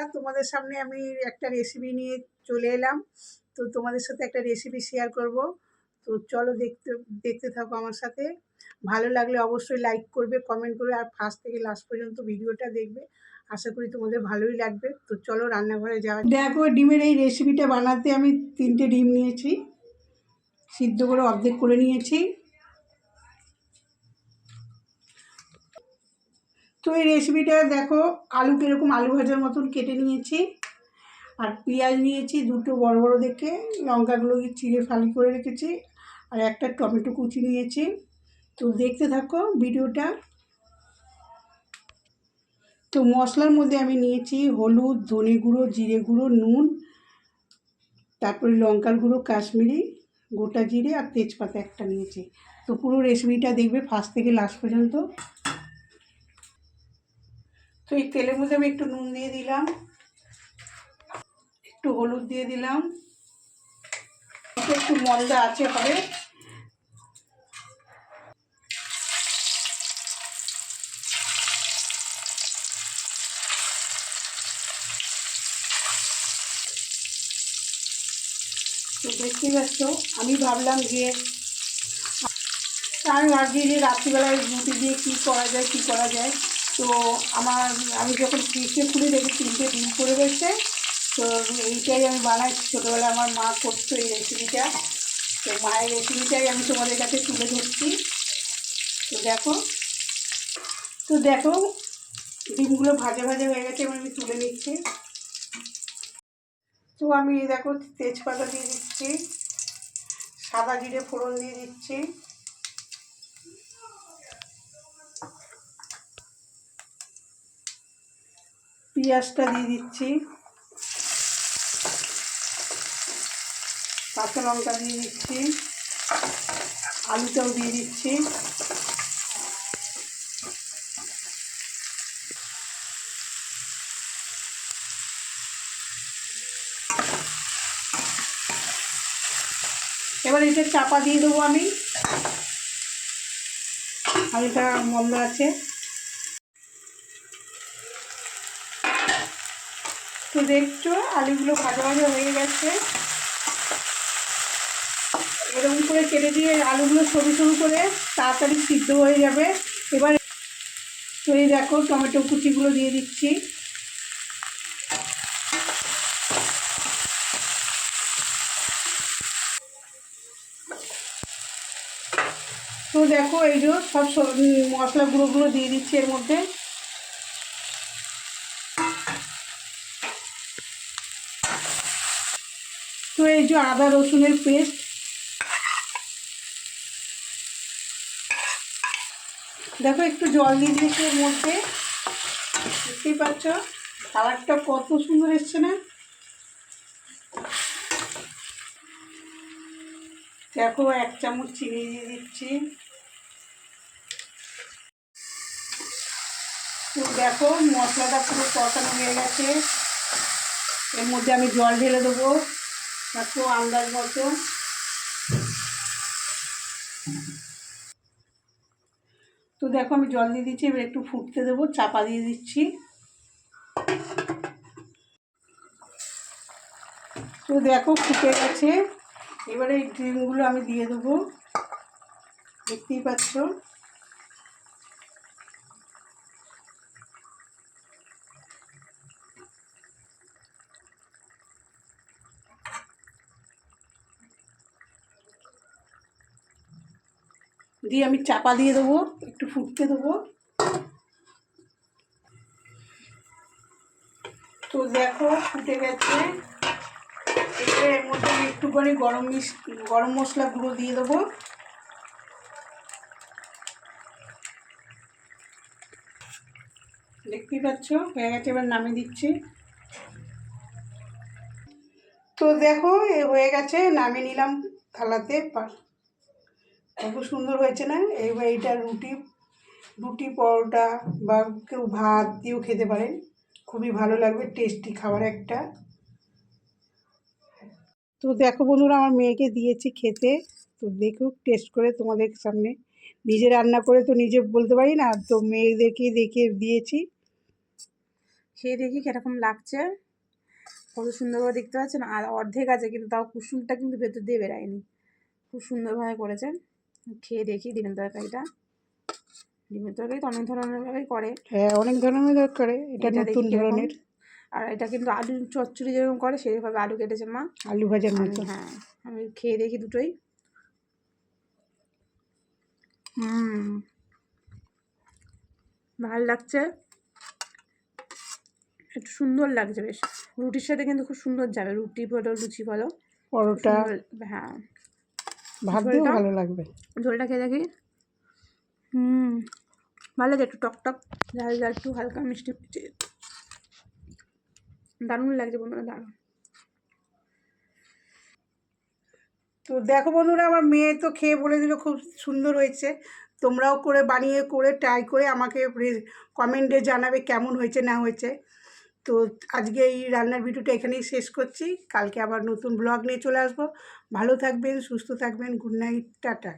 নমস্কার, তোমাদের সামনে আমি একটা রেসিপি নিয়ে চলে এলাম। তো তোমাদের সাথে একটা রেসিপি শেয়ার করব। তো চলো দেখতে দেখতে থাকো আমার সাথে। ভালো লাগলে অবশ্যই লাইক করবে, কমেন্ট করবে, আর ফার্স্ট থেকে লাস্ট পর্যন্ত ভিডিওটা দেখবে। আশা করি তোমাদের ভালোই লাগবে। তো চলো রান্নাঘরে যাওয়া। দেখো, ডিমের এই রেসিপিটা বানাতে আমি 3টে ডিম নিয়েছি, সিদ্ধ করে অর্ধেক করে নিয়েছি। তো এই রেসিপিটা দেখো, আলু কীরকম আলু ভাজার মতন কেটে নিয়েছি, আর পেঁয়াজ নিয়েছি দুটো বড় বড় দেখে, লঙ্কাগুলো চিড়ে ফালি করে রেখেছি, আর একটা টমেটো কুচি নিয়েছি। তো দেখতে থাকো ভিডিওটা। তো মশলার মধ্যে আমি নিয়েছি হলুদ, ধনে গুঁড়ো, জিরে গুঁড়ো, নুন, তারপরে লঙ্কার গুঁড়ো, কাশ্মীরি গোটা জিরে, আর তেজপাতা একটা নিয়েছি। তো পুরো রেসিপিটা দেখবে ফার্স্ট থেকে লাস্ট পর্যন্ত। তো এই তেলের মধ্যে আমি একটু নুন দিয়ে দিলাম, একটু হলুদ দিয়ে দিলাম, একটু ময়দা আছে হবে। তো দেখতেই পাচ্ছ, আমি ভাবলাম যে ভাবছি যে রাত্রিবেলায় রুটি দিয়ে কী করা যায়। তো আমি যখন ফ্রিজে খুলে দেখি 3টে ডিম পড়ে গেছে। তো এইটাই আমি বানাই, ছোটোবেলায় আমার মা করতো এই রেসিপিটা। তো মায়ের রেসিপিটাই আমি তোমাদের কাছে তুলে ধরছি। তো দেখো ডিমগুলো ভাজা ভাজা হয়ে গেছে, এবার আমি তুলে নিচ্ছি। তো আমি দেখো তেজপাতা দিয়ে দিচ্ছি, সাদা জিরে ফোড়ন দিয়ে দিচ্ছি, পেঁয়াজটা দিয়ে দিচ্ছি, কাঁচা লঙ্কা দিয়ে দিচ্ছি, আলুটাও দিয়ে দিচ্ছি। এবার এটা চাপা দিয়ে দেবো আমি, আলুটা মন্দ আছে। তো দেখছো আলুগুলো ভাজা ভাজা হয়ে গেছে। এরকম করে কেটে দিয়ে আলুগুলো সরু সরু করে তাড়াতাড়ি সিদ্ধ হয়ে যাবে। এবার তো এই দেখো টমেটো কুচিগুলো দিয়ে দিচ্ছি। তো দেখো এই যে সব মশলা গুঁড়োগুলো দিয়ে দিচ্ছি এর মধ্যে। তো এই যে আদা রসুনের পেস্ট, দেখো একটু জল দিয়ে দিয়েছি এর মধ্যে। দেখতেই পাচ্ছ কালারটা কত সুন্দর এসছে না। দেখো 1 চামচ চিনি দিয়ে দিচ্ছি। তো দেখো মশলাটা পুরো কষানো হয়ে গেছে, এর মধ্যে আমি জল ঢেলে দেবো একটু আন্দাজ মতো। তো দেখো আমি জল দিয়ে দিচ্ছি, এবার একটু ফুটতে দেবো, চাপা দিয়ে দিচ্ছি। তো দেখো ফুটে গেছে, এবারে এই ডিমগুলো আমি দিয়ে দেবো, দেখতেই পাচ্ছ। দিয়ে আমি চাপা দিয়ে দেবো, একটু ফুটতে দেবো। তো দেখো ফুটে গেছে, এর মধ্যে আমি একটুখানি গরম মশলা গুঁড়ো দিয়ে দেবো। দেখতেই পাচ্ছ হয়ে গেছে, এবার নামিয়ে দিচ্ছি। তো দেখো এ হয়ে গেছে, নামিয়ে নিলাম থালাতে। কত সুন্দর হয়েছে না। এবার এইটা রুটি পরোটা বা কেউ ভাত দিয়েও খেতে পারেন, খুবই ভালো লাগবে, টেস্টি খাবার একটা। তো দেখো বন্ধুরা, আমার মেয়েকে দিয়েছি খেতে। তো দেখুক টেস্ট করে তোমাদের সামনে। নিজে রান্না করে তো নিজে বলতে পারি না, তো মেয়েদেরকে দেখে দিয়েছি। খেয়ে দেখি কীরকম লাগছে। কত সুন্দরভাবে দেখতে পাচ্ছেন, আর অর্ধেক আছে কিন্তু তাও কুসুমটা কিন্তু ভেতর দিয়ে বেরায়নি, খুব সুন্দরভাবে করেছে। খেয়ে দেখি ডিমের তরকারিটা। ডিমের তরকারি তো অনেক ধরনেরভাবেই করে, হ্যাঁ অনেক ধরনের করে, এটা এটা নতুন দেখি কীরকম। ধরনের। আর এটা কিন্তু আলু চচ্চড়ি যেরকম করে সেভাবে আলু কেটেছে মা, আলু ভাজার আমি মতো। হ্যাঁ আমি খেয়ে দেখি দুটোই। ভালো লাগছে, একটু সুন্দর লাগছে বেশ। রুটির সাথে কিন্তু খুব সুন্দর যাবে, রুটি বলো লুচি বলো, খুব পরোটা সুন্দর। হ্যাঁ ভাত দিয়েও ঝোলটা, ভালো লাগবে। ঝোলটা খেয়ে দেখি। ভালো লাগে, একটু টক টক ঝাল ঝাল, একটু হালকা মিষ্টি মিষ্টি, দারুণ লাগছে বন্ধুরা, দারুণ। তো দেখো বন্ধুরা, আমার মেয়ে তো খেয়ে বলে দিল খুব সুন্দর হয়েছে। তোমরাও করে বানিয়ে করে ট্রাই করে আমাকে কমেন্টে জানাবে কেমন হয়েছে না হয়েছে। তো আজকে এই রান্নার ভিডিওটা এখানেই শেষ করছি, কালকে আবার নতুন ব্লগ নিয়ে চলে আসবো। ভালো থাকবেন, সুস্থ থাকবেন, গুড নাইট, টাটা।